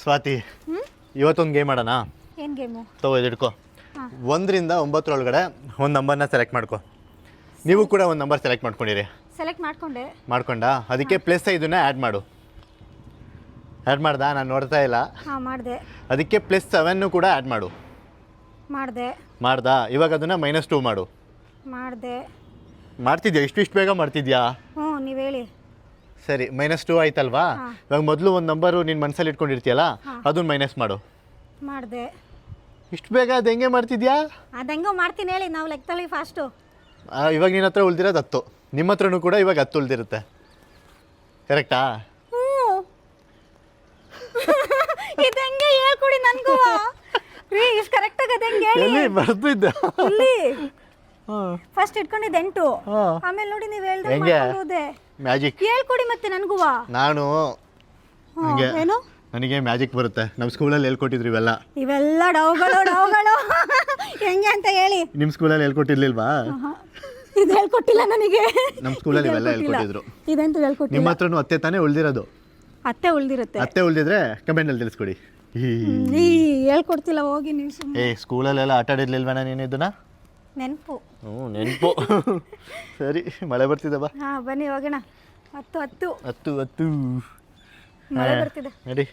ಸ್ವಾತಿ, ಇವತ್ತೊಂದು ಗೇಮ್ ಆಡೋಣ. ಏನು ಗೇಮು? ತಗೋ ಇಟ್ಕೋ. 1 ರಿಂದ 9 ಒಳಗಡೆ ಒಂದು ನಂಬರ್ನ ಸೆಲೆಕ್ಟ್ ಮಾಡ್ಕೊ. ನೀವು ಕೂಡ ಒಂದು ನಂಬರ್ ಸೆಲೆಕ್ಟ್ ಮಾಡ್ಕೊಂಡಿರಿ. ಸೆಲೆಕ್ಟ್ ಮಾಡ್ಕೊಂಡಾ? ಅದಕ್ಕೆ +5 ಆ್ಯಡ್ ಮಾಡು. ಆ್ಯಡ್ ಮಾಡ್ದಾ? ನಾನು ನೋಡ್ತಾ ಇಲ್ಲ. ಹಾಂ, ಮಾಡಿದೆ. ಅದಕ್ಕೆ +7 ಕೂಡ ಆ್ಯಡ್ ಮಾಡು. ಮಾಡ್ದಾ? ಇವಾಗ ಅದನ್ನು -2 ಮಾಡು. ಮಾಡಿದೆ. ಮಾಡ್ತಿದ್ಯಾ? ಇಷ್ಟು ಬೇಗ ಮಾಡ್ತಿದ್ಯಾ? ಹ್ಞೂ, ನೀವು ಹೇಳಿ. ಸರಿ, -2 ಆಯ್ತಲ್ವಾ? ಇವಾಗ ಮೊದಲು ಒಂದು ನಂಬರು ನಿನ್ನ ಮನಸ್ಸಲ್ಲಿ ಇಟ್ಕೊಂಡಿರ್ತೀಯಲ್ಲ, ಅದನ್ನು ಮೈನಸ್ ಮಾಡು. ಮಾಡಿದೆ. ಇಷ್ಟು ಬೇಗ ಅದು ಹೆಂಗೆ ಮಾಡ್ತಿದ್ಯಾ? ಅದು ಹೆಂಗೋ ಮಾಡ್ತೀನಿ ಹೇಳಿ, ನಾವು ಲೆಕ್ಕದಲ್ಲಿ ಫಾಸ್ಟು. ಇವಾಗ ನಿನ್ನ ಹತ್ರ ಉಳಿದಿರೋದು 10. ನಿಮ್ಮ ಹತ್ರನೂ ಕೂಡ ಇವಾಗ 10 ಉಳಿದಿರುತ್ತೆ. ಕರೆಕ್ಟಾ? ಹ್ಞೂ. ಇದು ಹೆಂಗೆ ಹೇಳ್ಕೊಡಿ ನನಗೂ. ರೀ, ಇಷ್ಟು ಕರೆಕ್ಟಾಗಿ ಅದು ಹೆಂಗೆ ಹೇಳಿ. ಎಲ್ಲಿ ಬರ್ತಿದ್ದೆ? ಇಲ್ಲಿ ಫಸ್ಟ್ ಇಟ್ಕೊಂಡಿದ್ದು 8. ಆಮೇಲೆ ನೋಡಿ ನೀವು ಹೇಳ್ದೆ ಮ್ಯಾಜಿಕ್ ಹೇಳ್ಕೊಡಿ ಮತ್ತೆ ನನಗೂ. ನಾನು ಹಂಗೆ ಏನು ನನಗೆ ಮ್ಯಾಜಿಕ್ ಬರುತ್ತೆ. ನಮ್ಮ ಸ್ಕೂಲಲ್ಲಿ ಹೇಳ್ಕೊಟ್ಟಿದ್ರು ಇವೆಲ್ಲ ಡೌಗಳು ಹೆಂಗೆ ಅಂತ ಹೇಳಿ. ನಿಮ್ಮ ಸ್ಕೂಲಲ್ಲಿ ಹೇಳ್ಕೊಟ್ಟಿರ್ಲಿಲ್ವಾ? ಇದು ಹೇಳ್ಕೊಟ್ಟಿಲ್ಲ ನನಗೆ. ನಮ್ಮ ಸ್ಕೂಲಲ್ಲಿ ಇವೆಲ್ಲ ಹೇಳ್ಕೊಟ್ಟಿದ್ರು. ಇದಂತೂ ಹೇಳ್ಕೊಟ್ಟಿಲ್ಲ. ನಿಮ್ಮ ಹತ್ರನೂ ಅತ್ತೆ ತಾನೇ ಉಳಿದಿರೋದು? ಅತ್ತೆ ಉಳಿದಿರುತ್ತೆ. ಅತ್ತೆ ಉಳಿದಿದ್ರೆ ಕಮೆಂಟಲ್ಲಿ ತಿಳಿಸ್ಕೊಡಿ. ಹೇಳ್ಕೊಡ್ತಿಲ್ಲ ಹೋಗಿ ನೀವು ಸುಮ್ಮನೆ. ಸ್ಕೂಲಲ್ಲೆಲ್ಲ ಆಟ ಆಡಿರ್ಲಿಲ್ವೇನ ನೀನು ಇದನ್ನ? ನೆನಪು. ನೆನಪು. ಸರಿ, ಮಳೆ ಬರ್ತಿದೆ ಬಾ. ಹಾಂ, ಬನ್ನಿ ಹೋಗೋಣ. 10 10 ಮಳೆ ಬರ್ತಿದೆ ನಡಿ.